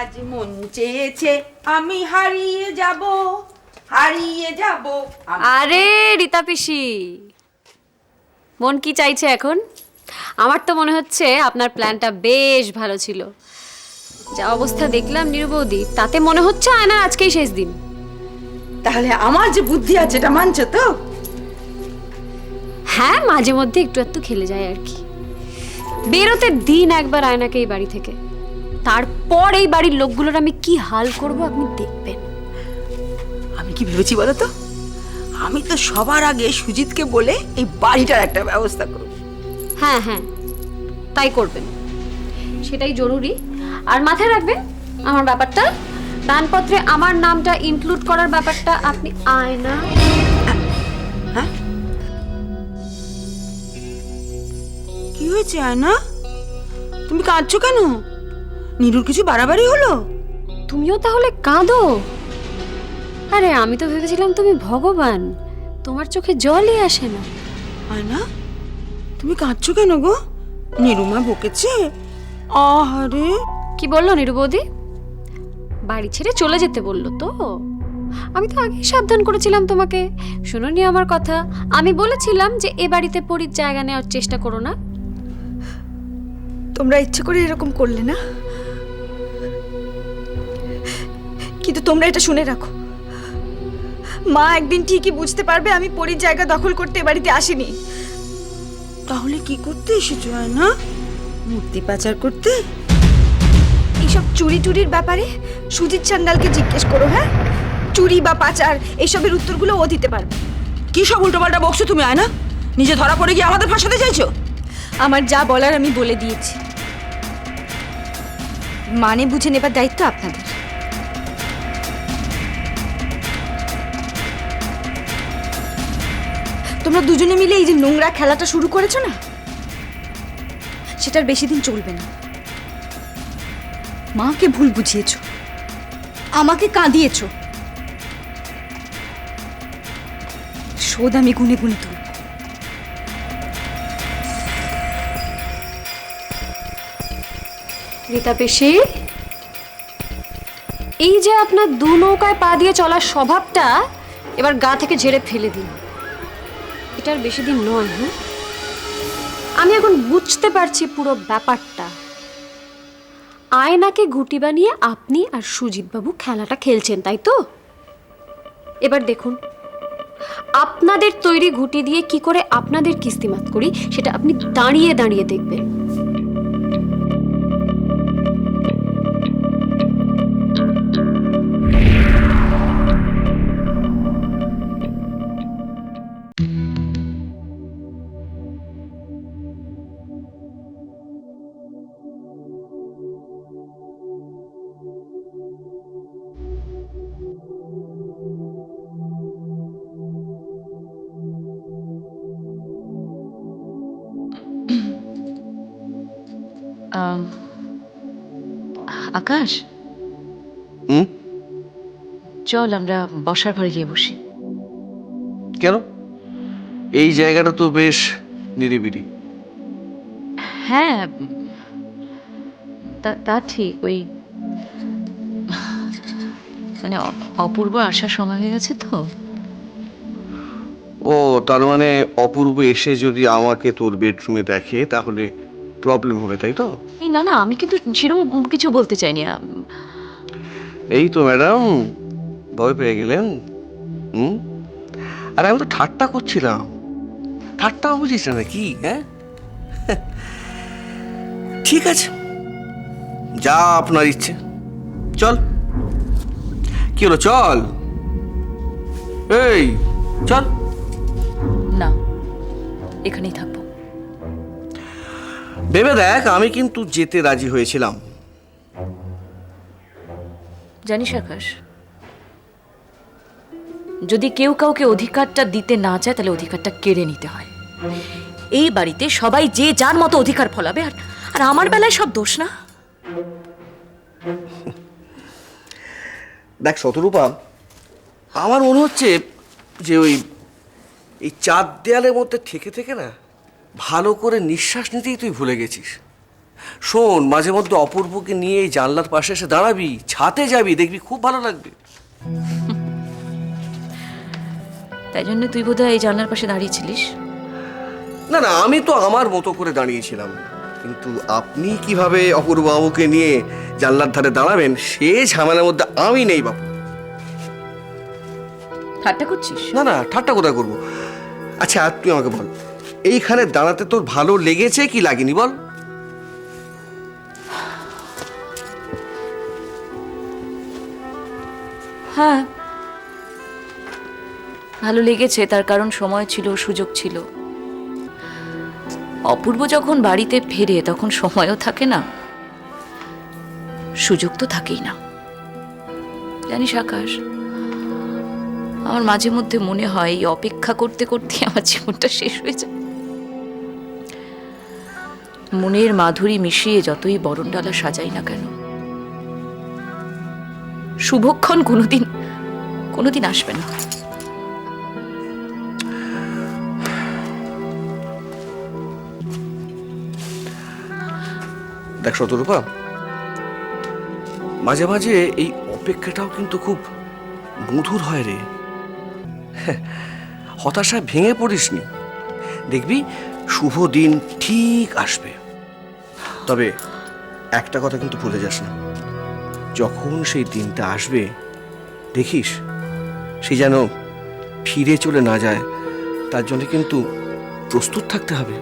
আজ মন চেয়েছে আমি হারিয়ে যাব, হারিয়ে যাব। আরে রীতা পিসি, মন কি চাইছে এখন? আমার তো মনে হচ্ছে আপনার প্ল্যানটা বেশ ভালো ছিল। যা অবস্থা দেখলাম নিরুবৌদি, তাতে মনে হচ্ছে আয়নার আজকেই শেষ দিন। তাহলে আমার যে বুদ্ধি আছে এটা মানছো তো? হ্যাঁ, মাঝে মধ্যে একটু একটু খেলে যায় আর কি। বেরোতে দিন একবার আয়নাকে এই বাড়ি থেকে, তারপর এই বাড়ির লোকগুলোর আমি কি হাল করব আপনি দেখবেন। আমি কি ভেবেছি বলো তো, আমি তো সবার আগে সুজিতকে বলে এই বাড়িটার একটা ব্যবস্থা করব। হ্যাঁ হ্যাঁ, তাই করবেন, সেটাই জরুরি। আর মাথায় রাখবেন আমার ব্যাপারটা, দানপত্রে আমার নামটা ইনক্লুড করার ব্যাপারটা। আপনি আয়না। হ্যাঁ, কি হয়েছে আয়না? তুমি কাঁদছো কেন? নীরুর কিছু বাড়াবাড়ি হলো? তুমিও তাহলে কাঁদো? আরে আমি তো ভেবেছিলাম তুমি ভগবান, তোমার চোখে জলই আসে না। আয়না, তুমি কাঁদছো কেন গো? নীরুমা বকেছে? আহারে। কি বললো নিরু বৌদি? বাড়ি ছেড়ে চলে যেতে বললো তো? আমি তো আগেই সাবধান করেছিলাম তোমাকে, শুনোনি আমার কথা? আমি বলেছিলাম যে এ বাড়িতে পরীর জায়গা নেওয়ার চেষ্টা করো না। তোমরা ইচ্ছে করে এরকম করলে না, কিন্তু তোমরা এটা শুনে রাখো, মা একদিন ঠিকই বুঝতে পারবে আমি পরীর জায়গা দখল করতে এ বাড়িতে আসিনি। তাহলে কি করতে এসেছো আয়না? মূর্তি পাচার করতে? এইসব চুরি টুরির ব্যাপারে সুজিত সান্যালকে জিজ্ঞেস করো। হ্যাঁ, চুরি বা পাচার এইসবের উত্তরগুলো ও দিতে পারবে। কি সব উল্টোপাল্টা বকছো তুমি আয়না? নিজে ধরা পড়ে গিয়ে আমাদের ফাঁসাতে চাইছো? আমার যা বলার আমি বলে দিয়েছি, মানে বুঝে নেবার দায়িত্ব আপনাদের। তোমরা দুজনে মিলে এই যে নোংরা খেলাটা শুরু করেছো না, সেটার বেশি দিন চলবে না। মাকে ভুল বুঝিয়েছো, আমাকে কাঁদিয়েছো, শোধ আমি গুনে গুনে তুলব। রীতা পিসি, এই যে আপনার দু নৌকায় পা দিয়ে চলার স্বভাবটা এবার গা থেকে ঝেড়ে ফেলে দিন। এটার বেশি দিন নয়। হ্যাঁ, আমি এখন বুঝতে পারছি পুরো ব্যাপারটা। আয়নাকে গুটি বানিয়ে আপনি আর সুজিত বাবু খেলাটা খেলছেন, তাই তো? এবার দেখুন, আপনাদের তৈরি ঘুটি দিয়ে কি করে আপনাদের কিস্তিমাত করি সেটা আপনি দাঁড়িয়ে দাঁড়িয়ে দেখবেন। আকাশ, চল আমরা বসার ঘরে গিয়ে বসি। কেন? এই জায়গাটা তো বেশ নিরিবিলি। হ্যাঁ, তা ঠিক। ওই মানে অপূর্ব আসার সময় হয়ে গেছে তো। ও, তার মানে অপূর্ব এসে যদি আমাকে তোর বেডরুমে দেখে তাহলে প্রবলেম হবে, তাই তো? এই না না, আমি কিন্তু সেরকম কিছু বলতে চাইনি। এই তো ম্যাডাম, ভয় পেয়ে গেলেন? আর আমি তো ঠাট্টা করছিলাম। ঠাট্টা বুঝিস না নাকি? হ্যাঁ, ঠিক আছে, যা আপনার ইচ্ছে। চল, কি হলো, চল। এই চল। না, এখানেই থাকবো। ভেবে দেখ, আমি কিন্তু যেতে রাজি হয়েছিলাম। জানিস আকাশ, যদি কেউ কাউকে অধিকারটা দিতে না চায় তাহলে অধিকারটা কেড়ে নিতে হয়। এই বাড়িতে সবাই যে যার মতো অধিকার ফলাবে, আর আমার বেলায় সব দোষ না। দেখ শতরূপা, আমার মনে হচ্ছে যে এই চার দেয়ালের মধ্যে থেকে থেকে না ভালো করে নিঃশ্বাস নিতেই তুই ভুলে গেছিস। শোন, মাঝে মধ্যে অপূর্বকে নিয়ে এই জানলার পাশে এসে দাঁড়াবি, ছাতে যাবি, দেখবি খুব ভালো লাগবে। তাই জন্য তুই বোধহয় এই জানলার পাশে দাঁড়িয়েছিলিস। না না, আমি তো আমার মতো করে দাঁড়িয়েছিলাম, কিন্তু আপনি কিভাবে অপূর্ব বাবুকে নিয়ে জানলার ধারে দাঁড়াবেন সে ঝামেলার মধ্যে আমি নেই বাবু। ঠাট্টা করছিস? না না, ঠাট্টা কোথায় করবো। আচ্ছা তুই আমাকে বল, এইখানে দাঁড়াতে তোর ভালো লেগেছে কি লাগেনি বল? হ্যাঁ, ভালো লেগেছে, তার কারণ সময় ছিল, সুযোগ ছিল। অপূর্ব যখন বাড়িতে ফেরে তখন সময়ও থাকে না, সুযোগ তো থাকেই না। জানিস আকাশ, আমার মাঝে মধ্যে মনে হয় এই অপেক্ষা করতে করতে আমার জীবনটা শেষ হয়ে যায়। মনের মাধুরী মিশিয়ে যতই বরণডালা সাজাই না কেন, শুভক্ষণ কোনোদিন আসবে না। দেখ শতরূপা, মাঝে মাঝে এই অপেক্ষাটাও কিন্তু খুব মধুর হয় রে। হতাশায় ভেঙে পড়িসনি, দেখবি শুভ দিন ঠিক আসবে। তবে একটা কথা কিন্তু ভুলে যাস না, যখন সেই দিনটা আসবে দেখিস সে যেন ফিরে চলে না যায়, তার জন্য কিন্তু প্রস্তুত থাকতে হবে।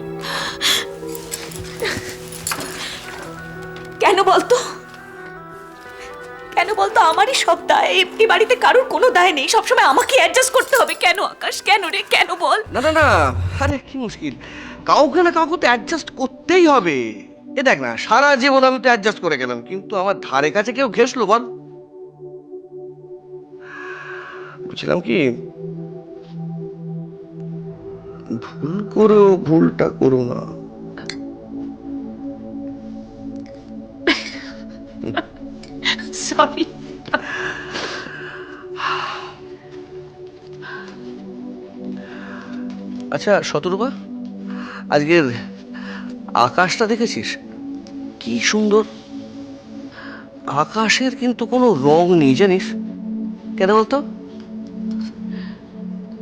কেন বলতো, আমারই সব দায়, এই বাড়িতে কারোর কোনো দায় নেই, সবসময় আমাকে অ্যাডজাস্ট করতে হবে কেন আকাশ? কেন রে, কেন বল? না না না, আরে কি মুশকিল, কাউকে না কাউকে তো অ্যাডজাস্ট করতেই হবে। এ দেখ না, সারা জীবন আমি তো অ্যাডজাস্ট করে গেলাম, কিন্তু আমার ধারে কাছে কেউ ঘেসলো বল? বুঝলাম কি, ভুল করেও ভুলটা করো না। সরি। আচ্ছা শতরূপা, আজকের আকাশটা দেখেছিস কি সুন্দর? আকাশের কিন্তু কোনো রং নেই জানিস, কেন বলতো?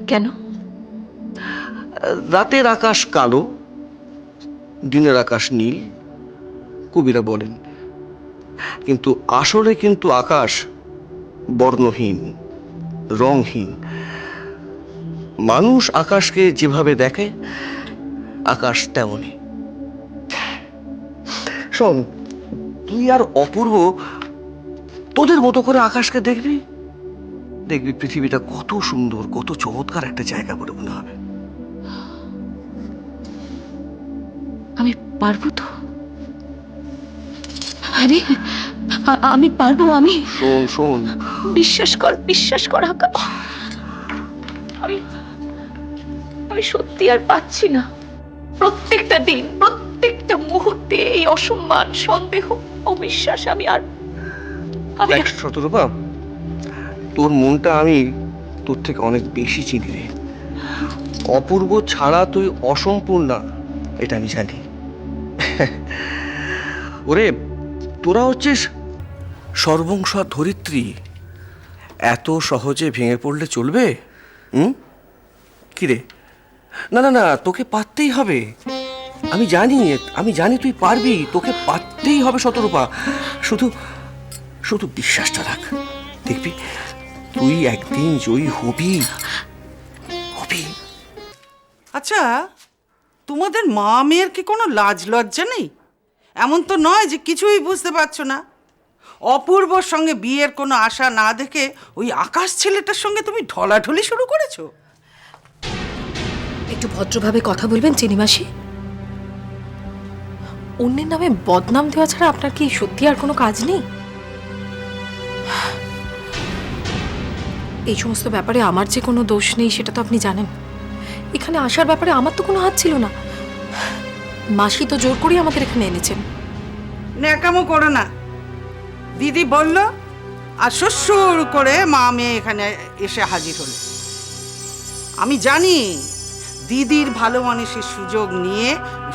কেন? রাতের আকাশ কালো, দিনের আকাশ নীল, কবিরা বলেন, কিন্তু আসলে কিন্তু আকাশ বর্ণহীন, রংহীন। মানুষ আকাশকে যেভাবে দেখে আকাশ তেমনই। শোন, তুই আর অপূর্ব তোদের মতো করে আকাশকে দেখবি, দেখবি পৃথিবীটা কত সুন্দর, কত চমৎকার একটা জায়গা বলে মনে হবে। আমি পারবো তো? আরে আমি পারবো, আমি। শোন শোন, বিশ্বাস কর আকাশ, আমি সত্যি আর পাচ্ছি না। প্রত্যেকটা দিন, প্রত্যেকটা মুহূর্তে এই অসম্মান, সন্দেহ, অবিশ্বাস, আমি দেখ শতরূপা, তোর মনটা আমি তোর থেকে অনেক বেশি চিনি রে। অপূর্ব ছাড়া তুই অসম্পূর্ণ, এটা আমি জানি। ওরে, তোরা হচ্ছিস সর্বংসা ধরিত্রী, এত সহজে ভেঙে পড়লে চলবে? কিরে? না না না, তোকে পারতেই হবে। আমি জানি তুই পারবি, তোকে পারতেই হবে শতরূপা। শুধু বিশ্বাসটা রাখ, দেখবি তুই একদিন জয়ী হবি। আচ্ছা, তোমাদের মা মেয়ের কি কোনো লাজ লজ্জা নেই? এমন তো নয় যে কিছুই বুঝতে পারছো না। অপূর্বর সঙ্গে বিয়ের কোনো আশা না দেখে ওই আকাশ ছেলেটার সঙ্গে তুমি ঢলাঢলি শুরু করেছো। একটু ভদ্রভাবে কথা বলবেন চিনিমাসি। অন্যের নামে বদনাম দেওয়া ছাড়া আপনার কি সত্যি আর কোনো কাজ নেই? এই সমস্ত ব্যাপারে আমার যে কোনো দোষ নেই সেটা তো আপনি জানেন। এখানে আসার ব্যাপারে আমার তো কোনো হাত ছিল না, মাসি তো জোর করেই আমাদের এখানে এনেছেন। ন্যাকামো করো না। দিদি বলল আর শ্বশুর করে মা মেয়ে এখানে এসে হাজির হলো। আমি জানি দিদির ভালো মানুষের সুযোগ নিয়ে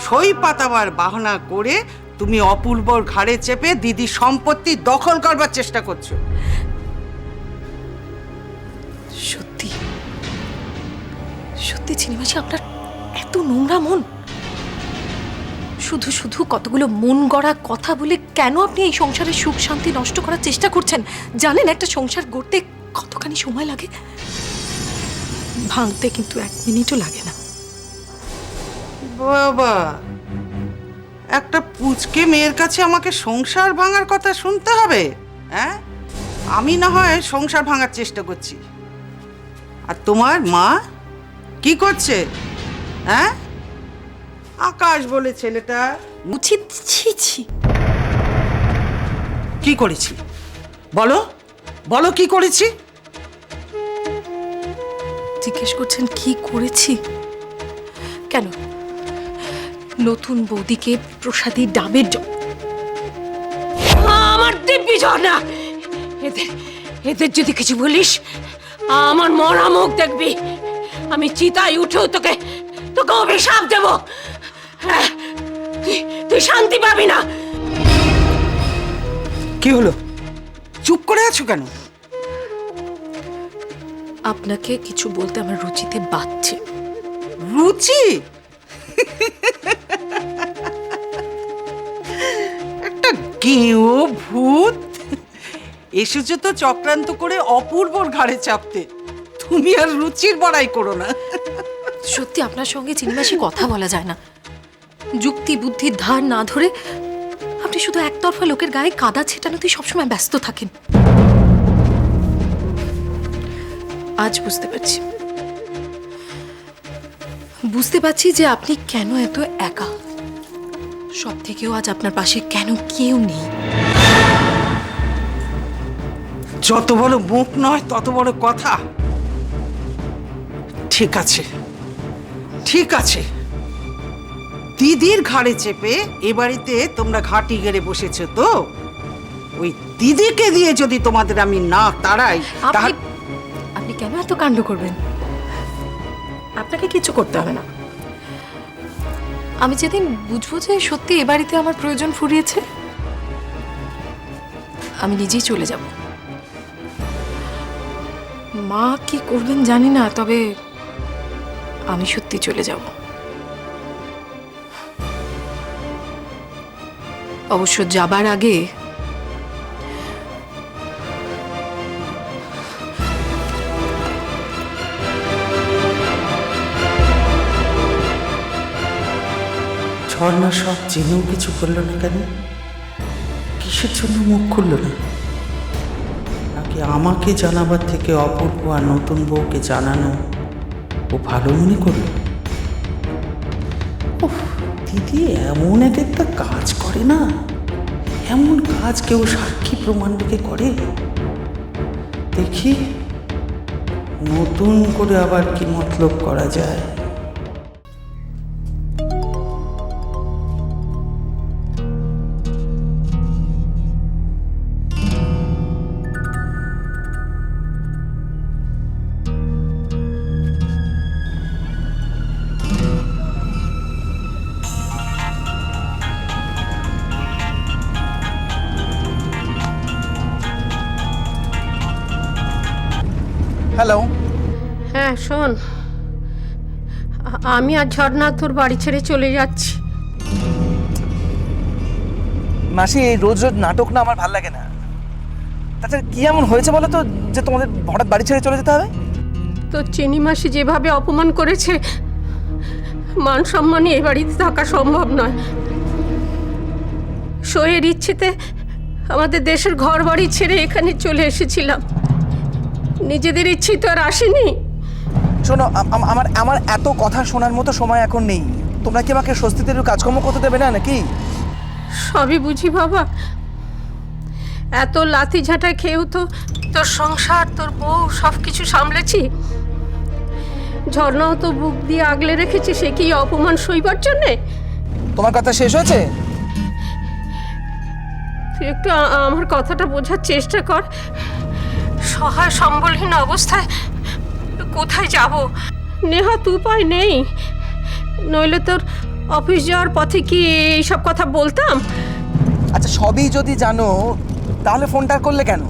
সই পাতাবার বাহানা করে তুমি অপূর্বর ঘাড়ে চেপে দিদির সম্পত্তি দখল করবার চেষ্টা করছো। সত্যি সত্যি চিনিমাসি, আপনার এত নোংরা মন? শুধু শুধু কতগুলো মন গড়া কথা বলে কেন আপনি এই সংসারের সুখ শান্তি নষ্ট করার চেষ্টা করছেন? জানেন একটা সংসার গড়তে কতখানি সময় লাগে? ভাঙতে কিন্তু 1 মিনিটও লাগে না। বাবা, একটা পুচকে মেয়ের কাছে আমাকে সংসার ভাঙার কথা শুনতে হবে? হ্যাঁ, আমি না হয় সংসার ভাঙার চেষ্টা করছি, আর তোমার মা কি করছে? হ্যাঁ, আকাশ বলে ছেলেটা। উচিত। ছি ছি, কি করেছি বলো, বলো কি করেছি? জিজ্ঞেস করছেন কি করেছি? কেন নতুন বৌদিকে প্রসাদী ডাবের আমার দিব্যি ঝর্ণা, এদের এদের যদি কিছু বলিস আমার মরা মুখ দেখবি। আমি চিতায় উঠেও তোকে তোকে অভিশাপ দেব। হ্যাঁ, তুই শান্তি পাবি না। কি হলো, চুপ করে আছো কেন? আপনাকে কিছু বলতে আমার রুচিতে বাজছে। রুচি? একটা গেঁয়ো ভূত এসেছে তো চক্রান্ত করে অপূর্বর ঘাড়ে চাপতে। তুমি আর রুচির বড়াই করো না। সত্যি আপনার সঙ্গে চিনিমাসি কথা বলা যায় না। যুক্তি বুদ্ধির ধার না ধরে আপনি শুধু একতরফা লোকের গায়ে কাদা ছেটানোতেই সবসময় ব্যস্ত থাকেন। আজ বুঝতে পারছি যে আপনি কেন এত একা। সব থেকেও আজ আপনার পাশে কেন কেউ নেই। যত বড় মুখ নয় তত বড় কথা। ঠিক আছে, ঠিক আছে, দিদির ঘাড়ে চেপে এ বাড়িতে তোমরা ঘাঁটি গেড়ে বসেছো তো, ওই দিদিকে দিয়ে যদি তোমাদের আমি না তাড়াই তাহলে আপনি কেন এত কাণ্ড করবেন? আপনাকে কিছু করতে হবে না। আমি যেদিন বুঝবো যে সত্যি এ বাড়িতে আমার প্রয়োজন ফুরিয়েছে, আমি নিজেই চলে যাব। মা কি করবেন জানি না, তবে আমি সত্যি চলে যাব। অবশ্য যাবার আগে ঝর্ণা সব জেনেও কিছু করলো না কেন? কিসের জন্য মুখ খুললো না? নাকি আমাকে জানাবার থেকে অপূর্ব আর নতুন বউকে জানানো ও ভালো মনে করলো? উফ, দিদি এমন এক একটা কাজ করে না, এমন কাজ কেউ সাক্ষী প্রমাণ রেখে করে? দেখি নতুন করে আবার কি মতলব করা যায়। হ্যালো। হ্যাঁ শোন, আমি আর ঝর্ণা তোর বাড়ি ছেড়ে চলে যাচ্ছি। মাসি, এই রোজ রোজ নাটক না আমার ভাল লাগে না। তাছাড়া কি এমন হয়েছে বলো তো যে তোমাদের হঠাৎ বাড়ি ছেড়ে চলে যেতে হবে? তোর চিনি মাসি যেভাবে অপমান করেছে, মান সম্মানে এ বাড়িতে থাকা সম্ভব নয়। সইয়ের ইচ্ছেতে আমাদের দেশের ঘর বাড়ি ছেড়ে এখানে চলে এসেছিলাম, নিজেদের ইচ্ছে তো আর আসেনি। শোনো, আমার আমার এত কথা শোনার মতো সময় এখন নেই। তোমরা কি আমাকে স্বস্তিতে একটু কাজকর্ম করতে দেবে না নাকি? সবই বুঝি বাবা, এত লাথি ঝাঁটা খেয়েও তো তোর সংসার, তোর বউ সব কিছু সামলেছি। ঝর্ণাও তো বুক দিয়ে আগলে রেখেছে, সে কি অপমান সইবার জন্যে? তোমার কথা শেষ হয়েছে? তুই একটু আমার কথাটা বোঝার চেষ্টা কর। সহায় সম্বলহীন অবস্থায় কোথায় যাব? নেহাত উপায় নেই, নইলে তোর অফিস যাওয়ার পথে কি এইসব কথা বলতাম? আচ্ছা সবই যদি জানো তাহলে ফোনটা আর করলে কেন?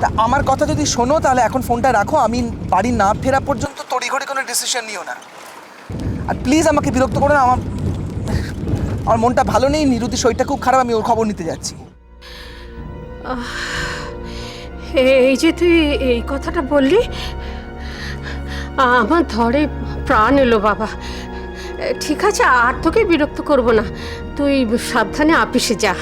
তা আমার কথা যদি শোনো তাহলে এখন ফোনটা রাখো, আমি বাড়ি না ফেরা পর্যন্ত তড়িঘড়ি কোনো ডিসিশন নিও না। আর প্লিজ আমাকে বিরক্ত করো না, আমার মনটা ভালো নেই, নিরুতি শরীরটা খুব খারাপ, আমি ওর খবর নিতে যাচ্ছি। এই যে তুই এই কথাটা বললি, আমার ধরে প্রাণ এলো বাবা। ঠিক আছে, আর তোকে বিরক্ত করব না, তুই সাবধানে অফিসে যা।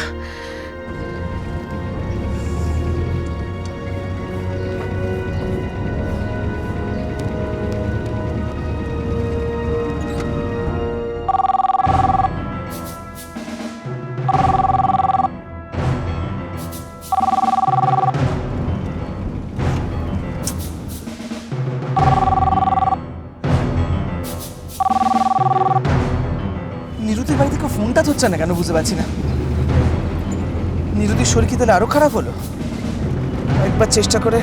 নিরুতির বাড়ি থেকে ফোনটা ধরছে না কেন বুঝতে পারছি না। নিরুতির শরীর কি তাহলে আরো খারাপ হলো? একবার চেষ্টা করে